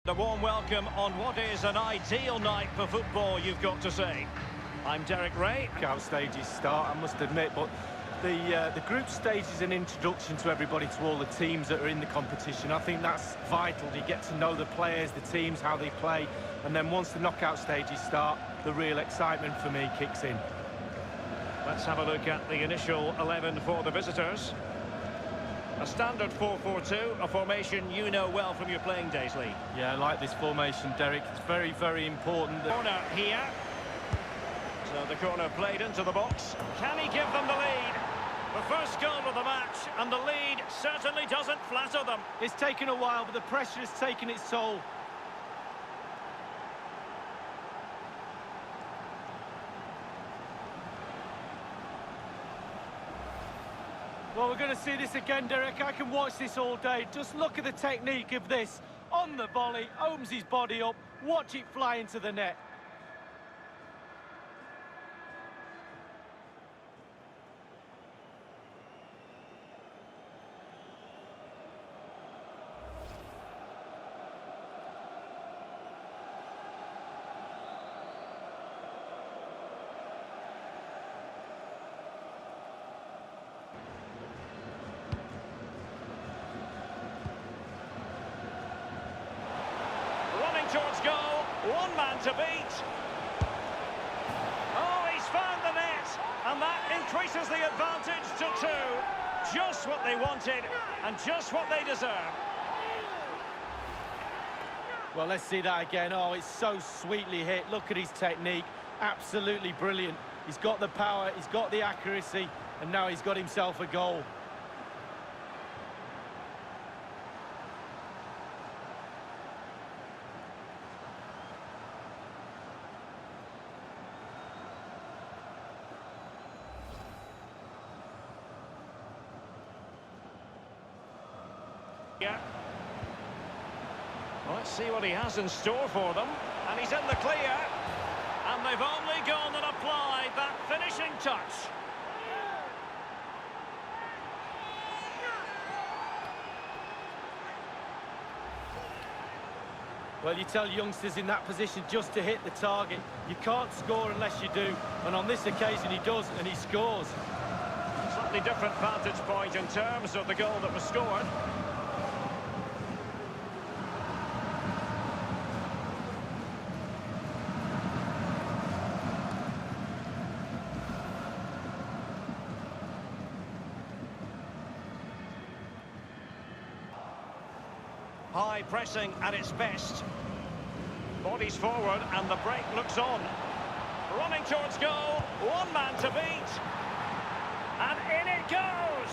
A warm welcome on what is an ideal night for football, you've got to say. I'm Derek Ray. Knockout stages start, I must admit, but the group stage is an introduction to everybody, to all the teams that are in the competition. I think that's vital. You get to know the players, the teams, how they play, and then once the knockout stages start, the real excitement for me kicks in. Let's have a look at the initial 11 for the visitors. A standard 4-4-2, a formation you know well from your playing days, Lee. Yeah, I like this formation, Derek. It's very, very important. Corner here. So the corner played into the box. Can he give them the lead? The first goal of the match, and the lead certainly doesn't flatter them. It's taken a while, but the pressure has taken its toll. Well, we're going to see this again, Derek. I can watch this all day. Just look at the technique of this. On the volley, opens his body up, watch it fly into the net. Towards goal, one man to beat. Oh, he's found the net, and that increases the advantage to 2. Just what they wanted, and just what they deserve. Well, let's see that again. Oh, it's so sweetly hit. Look at his technique. Absolutely brilliant. He's got the power, he's got the accuracy, and now he's got himself a goal. Yeah. Well, let's see what he has in store for them. And he's in the clear. And they've only gone and applied that finishing touch. Well, you tell youngsters in that position just to hit the target. You can't score unless you do. And on this occasion, he does, and he scores. Slightly different vantage point in terms of the goal that was scored. High pressing at its best. Bodies forward and the break looks on. Running towards goal, one man to beat. And in it goes!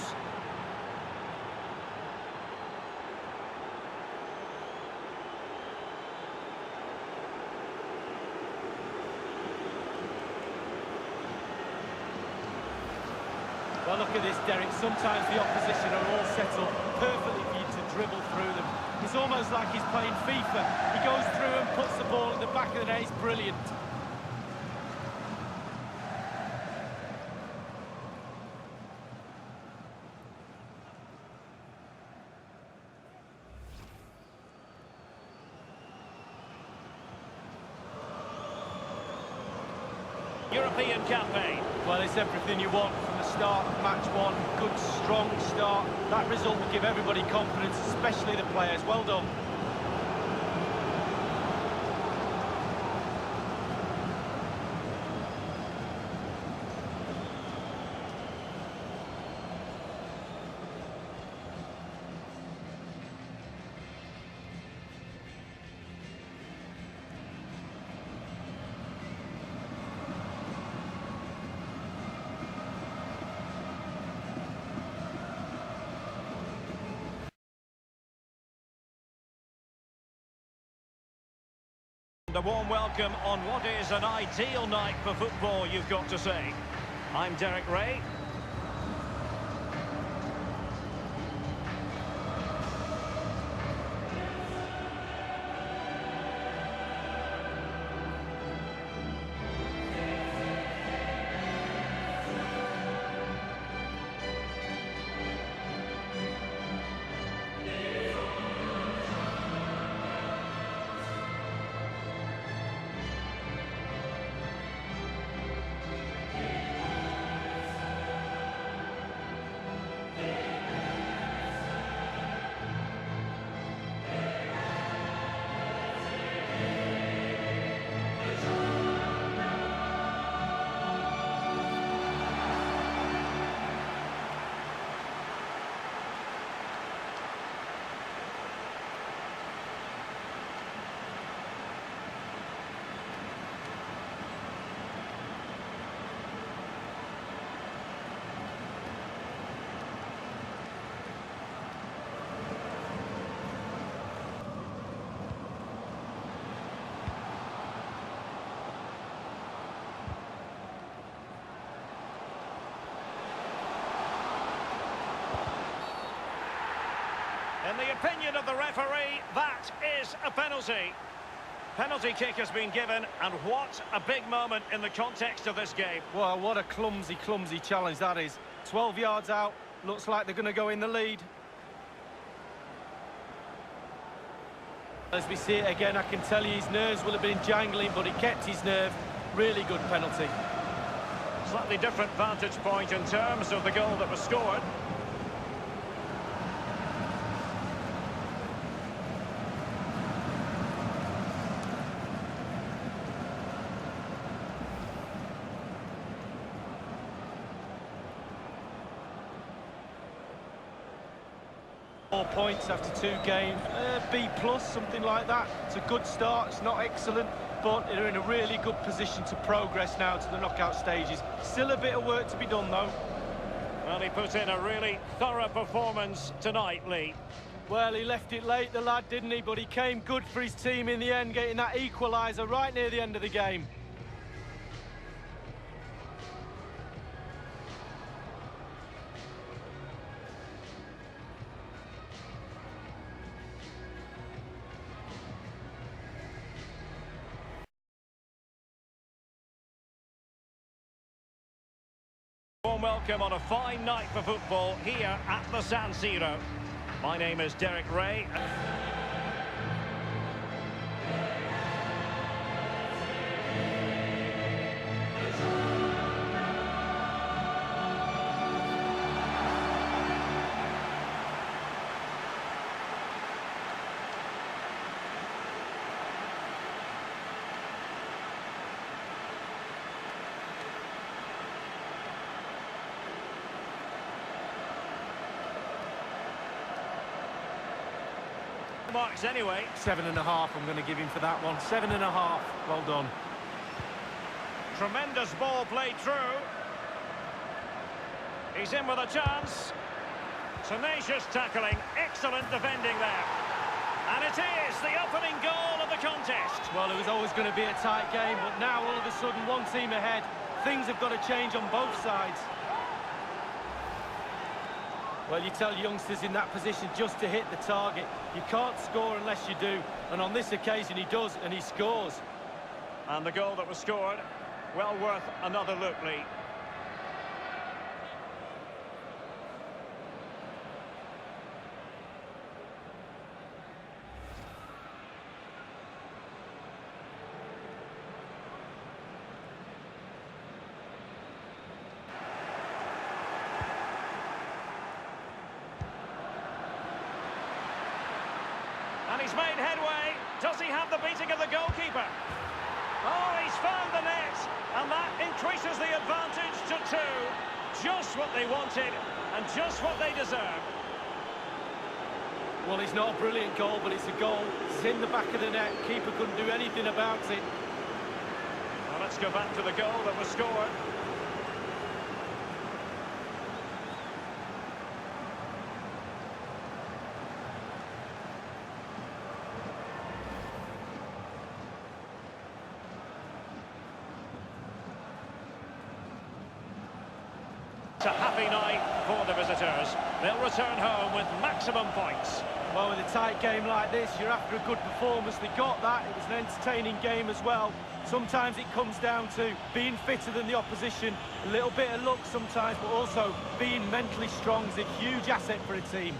Well, look at this, Derek. Sometimes the opposition are all set up perfectly for you to dribble through them. It's almost like he's playing FIFA. He goes through and puts the ball in the back of the net. It's brilliant. European campaign. Well, it's everything you want from the start of match one. Good, strong start. That result will give everybody confidence, especially the players. Well done. A warm welcome on what is an ideal night for football, you've got to say. I'm Derek Ray. In the opinion of the referee, that is a penalty. Penalty kick has been given, and what a big moment in the context of this game. Well, what a clumsy, clumsy challenge that is. 12 yards out, looks like they're going to go in the lead. As we see it again, I can tell you his nerves will have been jangling, but he kept his nerve. Really good penalty. Slightly different vantage point in terms of the goal that was scored. More points after 2 games, B+, something like that. It's a good start, it's not excellent, but they're in a really good position to progress now to the knockout stages. Still a bit of work to be done, though. Well, he put in a really thorough performance tonight, Lee. Well, he left it late, the lad, didn't he? But he came good for his team in the end, getting that equaliser right near the end of the game. Warm welcome on a fine night for football here at the San Siro. My name is Derek Ray. Marks anyway. 7.5 I'm going to give him for that one. 7.5. Well done. Tremendous ball played through. He's in with a chance. Tenacious tackling. Excellent defending there. And it is the opening goal of the contest. Well, it was always going to be a tight game, but now all of a sudden one team ahead. Things have got to change on both sides. Well, you tell youngsters in that position just to hit the target. You can't score unless you do. And on this occasion, he does, and he scores. And the goal that was scored, well worth another look, Lee. And he's made headway. Does he have the beating of the goalkeeper? Oh, he's found the net. And that increases the advantage to 2. Just what they wanted and just what they deserve. Well, it's not a brilliant goal, but it's a goal. It's in the back of the net. Keeper couldn't do anything about it. Well, let's go back to the goal that was scored. It's a happy night for the visitors. They'll return home with maximum points. Well, with a tight game like this, you're after a good performance. They got that. It was an entertaining game as well. Sometimes it comes down to being fitter than the opposition, a little bit of luck sometimes, but also being mentally strong is a huge asset for a team.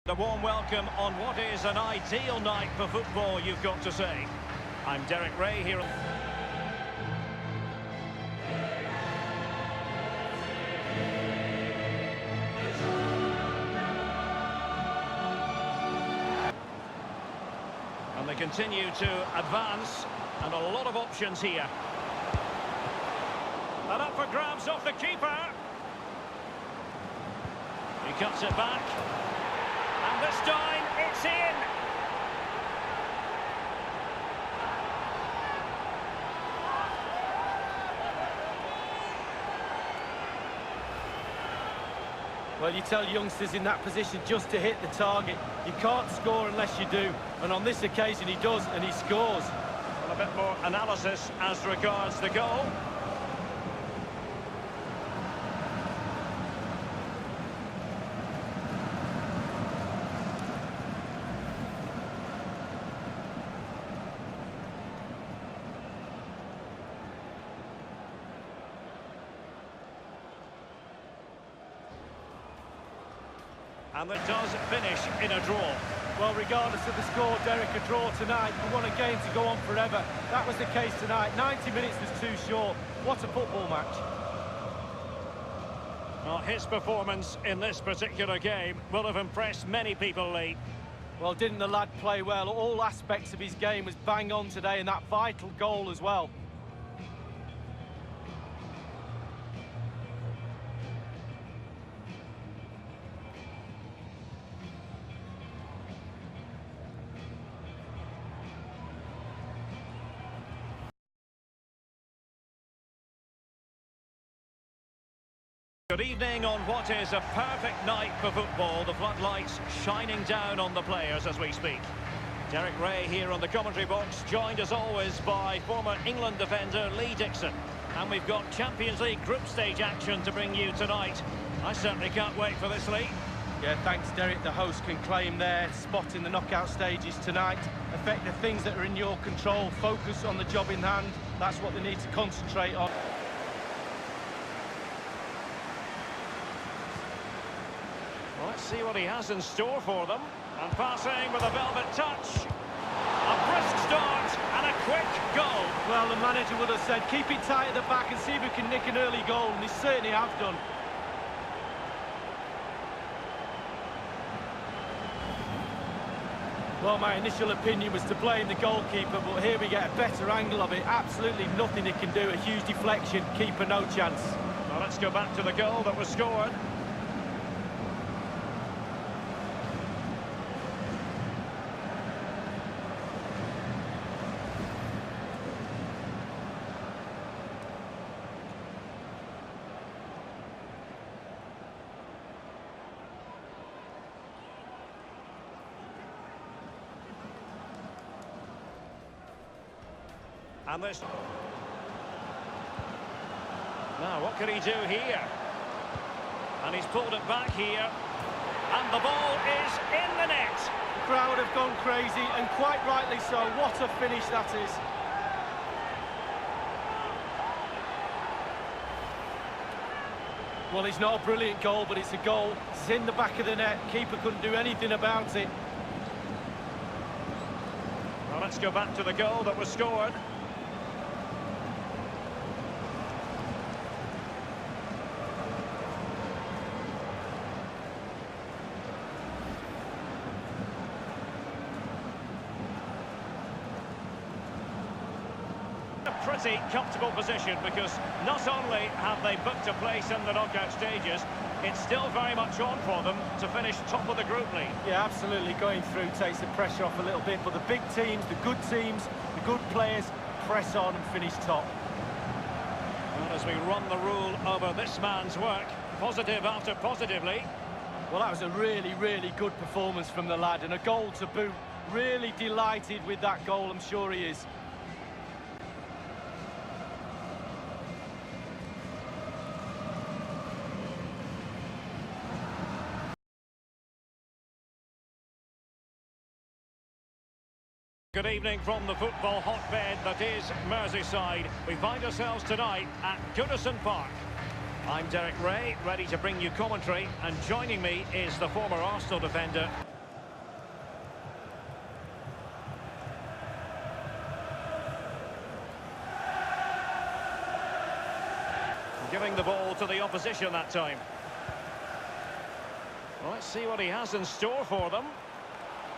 A warm welcome on what is an ideal night for football, you've got to say. I'm Derek Ray here. And they continue to advance, and a lot of options here. And up for grabs off the keeper. He cuts it back. And this time, it's in! Well, you tell youngsters in that position just to hit the target. You can't score unless you do. And on this occasion he does, and he scores. Well, a bit more analysis as regards the goal. And it does finish in a draw. Well, regardless of the score, Derek, a draw tonight. We want a game to go on forever. That was the case tonight. 90 minutes was too short. What a football match. Well, his performance in this particular game will have impressed many people, Lee. Well, didn't the lad play well? All aspects of his game was bang on today, and that vital goal as well. Good evening on what is a perfect night for football. The floodlights shining down on the players as we speak. Derek Ray here on the commentary box, joined as always by former England defender Lee Dixon. And we've got Champions League group stage action to bring you tonight. I certainly can't wait for this, Lee. Yeah, thanks, Derek. The host can claim their spot in the knockout stages tonight. Affect the things that are in your control. Focus on the job in hand. That's what they need to concentrate on. Let's see what he has in store for them. And passing with a velvet touch. A brisk start and a quick goal. Well, the manager would have said, keep it tight at the back and see if we can nick an early goal, and they certainly have done. Well, my initial opinion was to blame the goalkeeper, but here we get a better angle of it. Absolutely nothing he can do. A huge deflection. Keeper, no chance. Well, let's go back to the goal that was scored. And this... Now, what can he do here? And he's pulled it back here. And the ball is in the net. The crowd have gone crazy, and quite rightly so. What a finish that is. Well, it's not a brilliant goal, but it's a goal. It's in the back of the net. Keeper couldn't do anything about it. Well, let's go back to the goal that was scored. A pretty comfortable position, because not only have they booked a place in the knockout stages, it's still very much on for them to finish top of the group league. Yeah, absolutely. Going through takes the pressure off a little bit, but the big teams, the good players, press on and finish top. Well, as we run the rule over this man's work, positive after positively. Well, that was a really, really good performance from the lad, and a goal to boot. Really delighted with that goal, I'm sure he is. Good evening from the football hotbed that is Merseyside. We find ourselves tonight at Goodison Park. I'm Derek Ray, ready to bring you commentary, and joining me is the former Arsenal defender. Giving the ball to the opposition that time. Well, let's see what he has in store for them.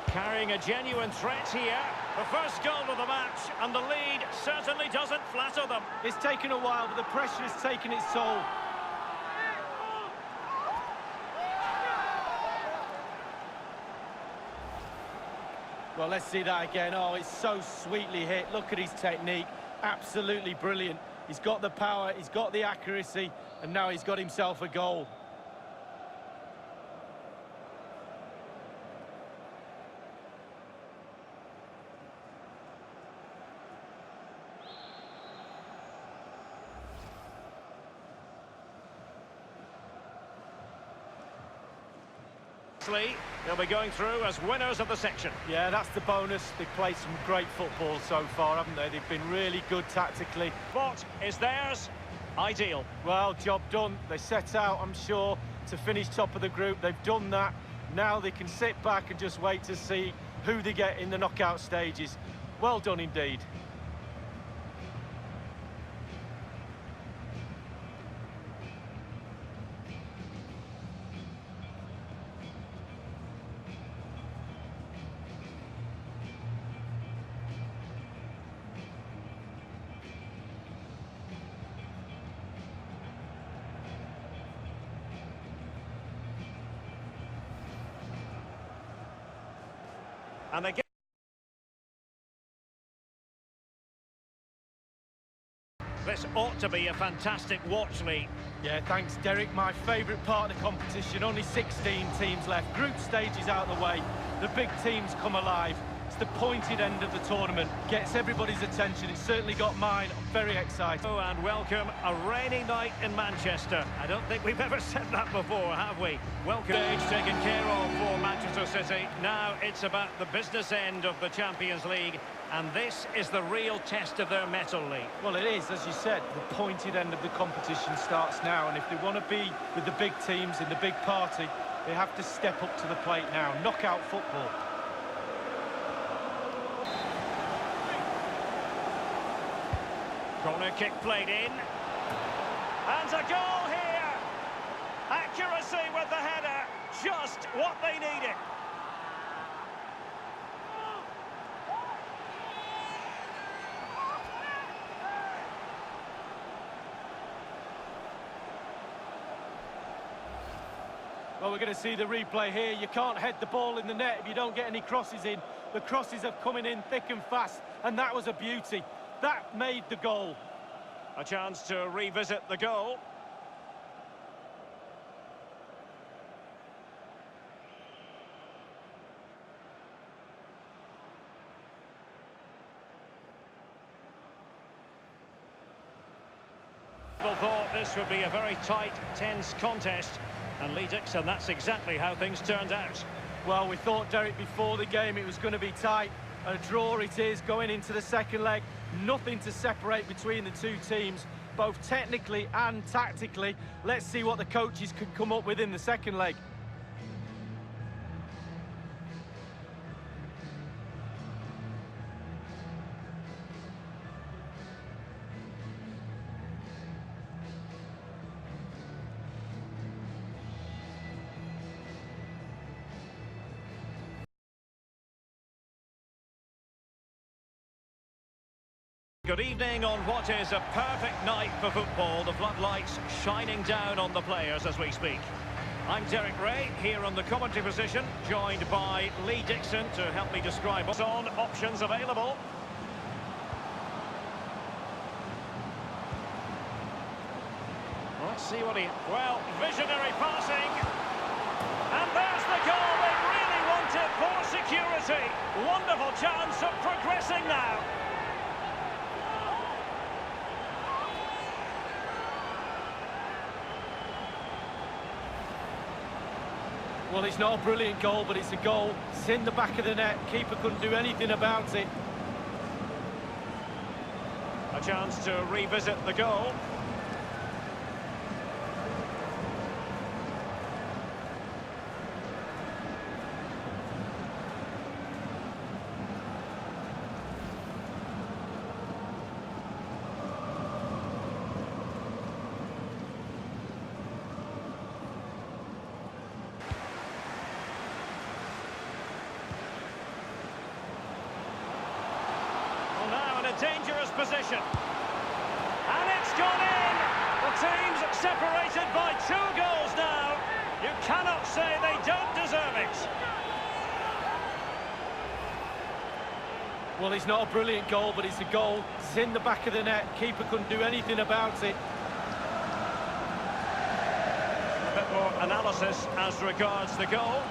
Carrying a genuine threat here. The first goal of the match, and the lead certainly doesn't flatter them. It's taken a while, but the pressure has taken its toll. Well, let's see that again. Oh, it's so sweetly hit. Look at his technique. Absolutely brilliant. He's got the power, he's got the accuracy, and now he's got himself a goal. They'll be going through as winners of the section. Yeah, that's the bonus. They've played some great football so far, haven't they? They've been really good tactically. What is theirs? Ideal. Well, job done. They set out, I'm sure, to finish top of the group. They've done that. Now they can sit back and just wait to see who they get in the knockout stages. Well done indeed. And they get... This ought to be a fantastic watch, Lee. Yeah, thanks, Derek. My favourite part of the competition. Only 16 teams left. Group stage is out of the way. The big teams come alive. It's the pointed end of the tournament. Gets everybody's attention. It's certainly got mine. I'm very excited. Oh, and welcome a rainy night in Manchester. I don't think we've ever said that before, have we? Welcome. Stage taken care of for Manchester City. Now it's about the business end of the Champions League. And this is the real test of their mettle, Lee. Well, it is, as you said, the pointed end of the competition starts now. And if they want to be with the big teams in the big party, they have to step up to the plate now. Knockout football. Corner kick played in. And a goal here. Accuracy with the header. Just what they needed. Well, we're going to see the replay here. You can't head the ball in the net if you don't get any crosses in. The crosses are coming in thick and fast, and that was a beauty. That made the goal. A chance to revisit the goal. People thought this would be a very tight, tense contest. And Lee Dixon, that's exactly how things turned out. Well, we thought, Derek, before the game it was going to be tight. A draw it is going into the second leg. Nothing to separate between the two teams, both technically and tactically. Let's see what the coaches can come up with in the second leg. Good evening on what is a perfect night for football. The floodlights shining down on the players as we speak. I'm Derek Ray, here on the commentary position, joined by Lee Dixon to help me describe what's on, options available. Let's see what he... Well, visionary passing. And there's the goal they really wanted for security. Wonderful chance of progressing now. Well, it's not a brilliant goal, but it's a goal. It's in the back of the net. Keeper couldn't do anything about it. A chance to revisit the goal. Dangerous position. And it's gone in. The team's separated by 2 goals now. You cannot say they don't deserve it. Well, it's not a brilliant goal, but it's a goal. It's in the back of the net. Keeper couldn't do anything about it. A bit more analysis as regards the goal.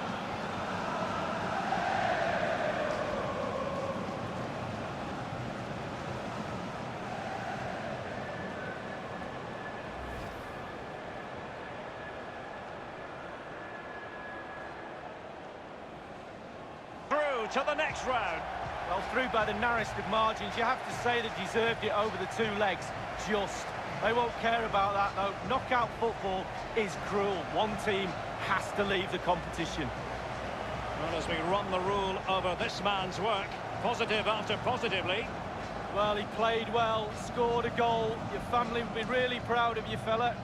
through to the next round. Well, through by the narrowest of margins. You have to say they deserved it over the two legs. Just. They won't care about that, though. Knockout football is cruel. One team has to leave the competition. Well, as we run the rule over this man's work, positive after positively. Well, he played well, scored a goal. Your family will be really proud of you, fella.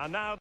And now